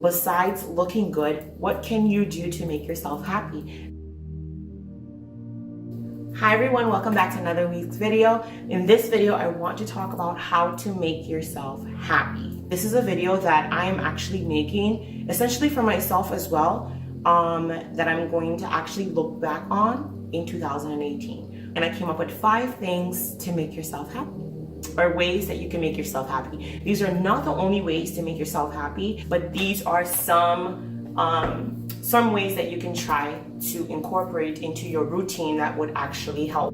Besides looking good, what can you do to make yourself happy? Hi everyone, welcome back to another week's video. In this video, I want to talk about how to make yourself happy. This is a video that I am actually making essentially for myself as well, that I'm going to actually look back on in 2018. And I came up with 5 things to make yourself happy, or ways that you can make yourself happy. These are not the only ways to make yourself happy, but these are some ways that you can try to incorporate into your routine that would actually help.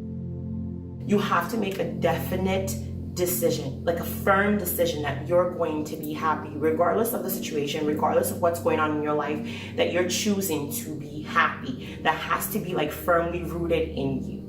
You have to make a definite decision, like a firm decision, that you're going to be happy regardless of the situation, regardless of what's going on in your life, that you're choosing to be happy. That has to be like firmly rooted in you.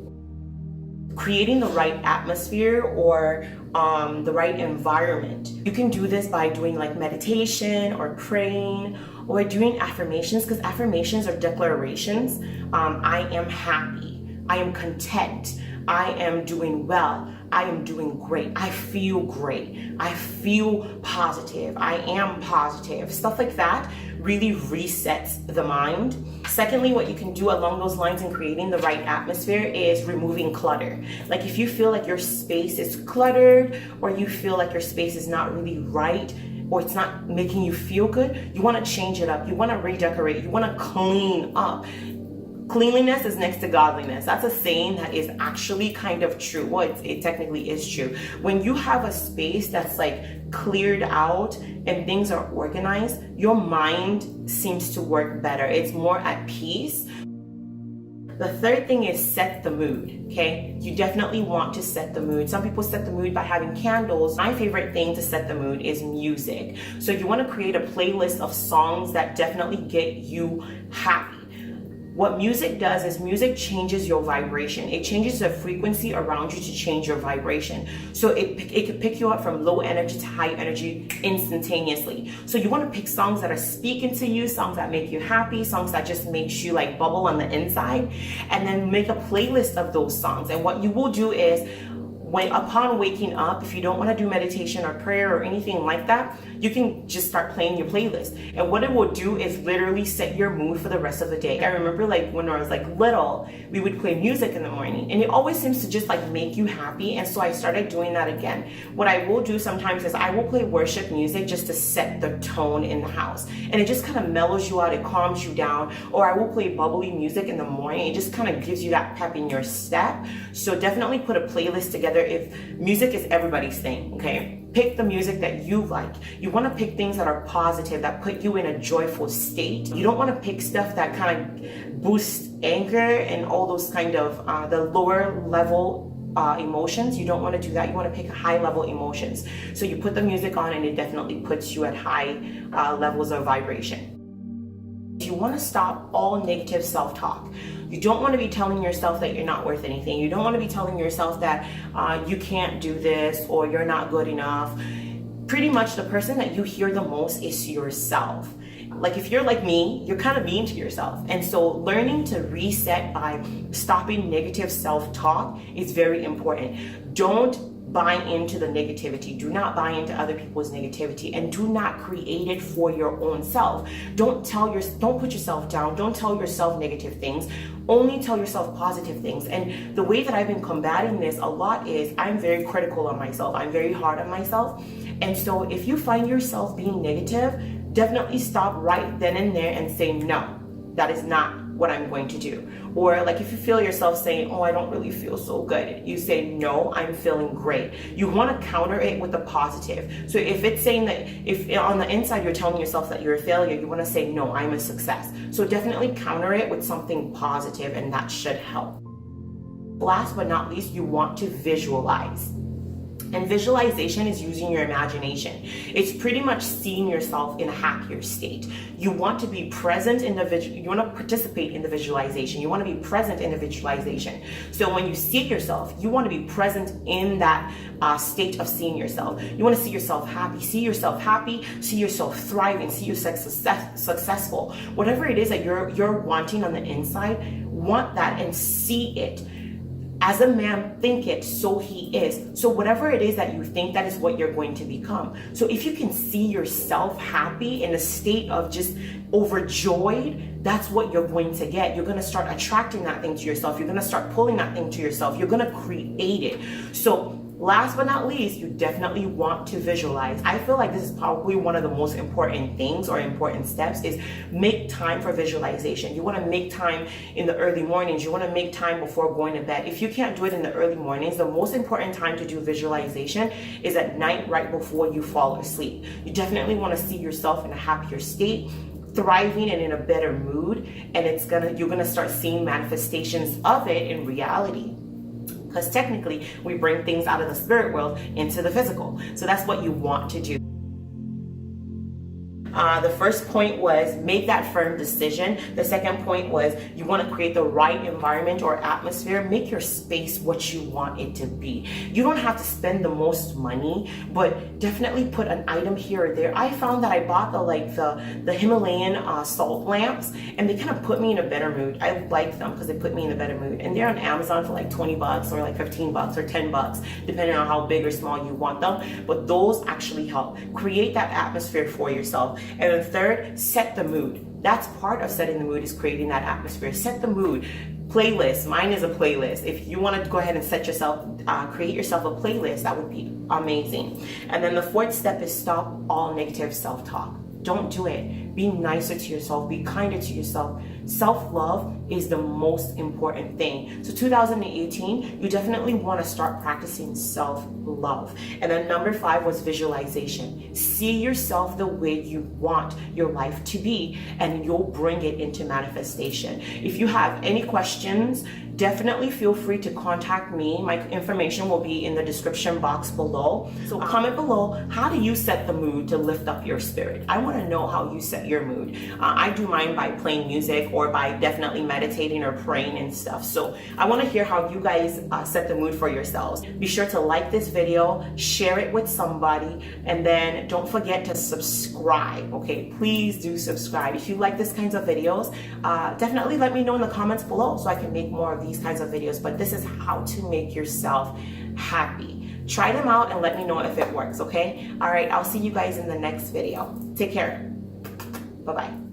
Creating the right atmosphere or the right environment. You can do this by doing like meditation or praying or doing affirmations, because affirmations are declarations. I am happy. I am content. I am doing well. I am doing great. I feel great. I feel positive. I am positive. Stuff like that really resets the mind. Secondly, what you can do along those lines in creating the right atmosphere is removing clutter. Like if you feel like your space is cluttered, or you feel like your space is not really right, or it's not making you feel good, you want to change it up. You want to redecorate. You want to clean up. Cleanliness is next to godliness. That's a saying that is actually kind of true. Well, it technically is true. When you have a space that's like cleared out and things are organized, your mind seems to work better. It's more at peace. The third thing is set the mood, okay? You definitely want to set the mood. Some people set the mood by having candles. My favorite thing to set the mood is music. So you want to create a playlist of songs that definitely get you happy. What music does is music changes your vibration. It changes the frequency around you to change your vibration. So it could pick you up from low energy to high energy instantaneously. So you want to pick songs that are speaking to you, songs that make you happy, songs that just makes you like bubble on the inside, and then make a playlist of those songs. And what you will do is, upon waking up, if you don't want to do meditation or prayer or anything like that, you can just start playing your playlist. And what it will do is literally set your mood for the rest of the day. I remember like when I was like little, we would play music in the morning, and it always seems to just like make you happy. And so I started doing that again. What I will do sometimes is I will play worship music just to set the tone in the house. And it just kind of mellows you out, it calms you down. Or I will play bubbly music in the morning. It just kind of gives you that pep in your step. So definitely put a playlist together. If music is everybody's thing, okay? Pick the music that you like. You want to pick things that are positive, that put you in a joyful state. You don't want to pick stuff that kind of boosts anger and all those kind of the lower level emotions. You don't want to do that. You want to pick high level emotions. So you put the music on and it definitely puts you at high levels of vibration. You want to stop all negative self-talk. You don't want to be telling yourself that you're not worth anything. You don't want to be telling yourself that you can't do this or you're not good enough. Pretty much the person that you hear the most is yourself. Like if you're like me, you're kind of mean to yourself. And so learning to reset by stopping negative self-talk is very important. Don't buy into the negativity. Do not buy into other people's negativity, and do not create it for your own self. Don't put yourself down. Don't tell yourself negative things. Only tell yourself positive things. And the way that I've been combating this a lot is I'm very critical on myself. I'm very hard on myself. And so if you find yourself being negative, definitely stop right then and there and say, no, that is not what I'm going to do. Or like if you feel yourself saying, oh, I don't really feel so good, you say, no, I'm feeling great. You want to counter it with a positive. So if it's saying that, if on the inside you're telling yourself that you're a failure, you want to say, no, I'm a success. So definitely counter it with something positive, and that should help. Last but not least, you want to visualize. And visualization is using your imagination. It's pretty much seeing yourself in a happier state. You want to be present in you want to participate in the visualization. You want to be present in the visualization. So when you see yourself, you want to be present in that state of seeing yourself. You want to see yourself happy, see yourself thriving, see yourself successful. Whatever it is that you're wanting on the inside, want that and see it. As a man thinketh, so he is. So whatever it is that you think, that is what you're going to become. So if you can see yourself happy in a state of just overjoyed, that's what you're going to get. You're going to start attracting that thing to yourself. You're going to start pulling that thing to yourself. You're going to create it. So last but not least, you definitely want to visualize. I feel like this is probably one of the most important things or important steps, is make time for visualization. You want to make time in the early mornings. You want to make time before going to bed. If you can't do it in the early mornings, the most important time to do visualization is at night, right before you fall asleep. You definitely want to see yourself in a happier state, thriving and in a better mood, and you're gonna start seeing manifestations of it in reality. Because technically, we bring things out of the spirit world into the physical. So that's what you want to do. The first point was make that firm decision. The second point was you want to create the right environment or atmosphere. Make your space what you want it to be. You don't have to spend the most money, but definitely put an item here or there. I found that I bought the Himalayan salt lamps, and they kind of put me in a better mood. I like them because they put me in a better mood. And they're on Amazon for like 20 bucks or like 15 bucks or 10 bucks, depending on how big or small you want them. But those actually help create that atmosphere for yourself. And then third, set the mood. That's part of setting the mood, is creating that atmosphere. Set the mood. Playlist. Mine is a playlist. If you want to go ahead and create yourself a playlist, that would be amazing. And then the fourth step is stop all negative self-talk. Don't do it. Be nicer to yourself. Be kinder to yourself. Self-love is the most important thing. So 2018, you definitely want to start practicing self-love. And then number 5 was visualization. See yourself the way you want your life to be, and you'll bring it into manifestation. If you have any questions, definitely feel free to contact me. My information will be in the description box below. So comment below, how do you set the mood to lift up your spirit? I want to know how you set your mood. I do mine by playing music or by definitely meditating or praying and stuff. So I want to hear how you guys set the mood for yourselves. Be sure to like this video, share it with somebody, and then don't forget to subscribe. Okay, please do subscribe. If you like this kinds of videos, definitely let me know in the comments below so I can make more of these kinds of videos. But this is how to make yourself happy. Try them out and let me know if it works, okay? All right, I'll see you guys in the next video. Take care. Bye-bye.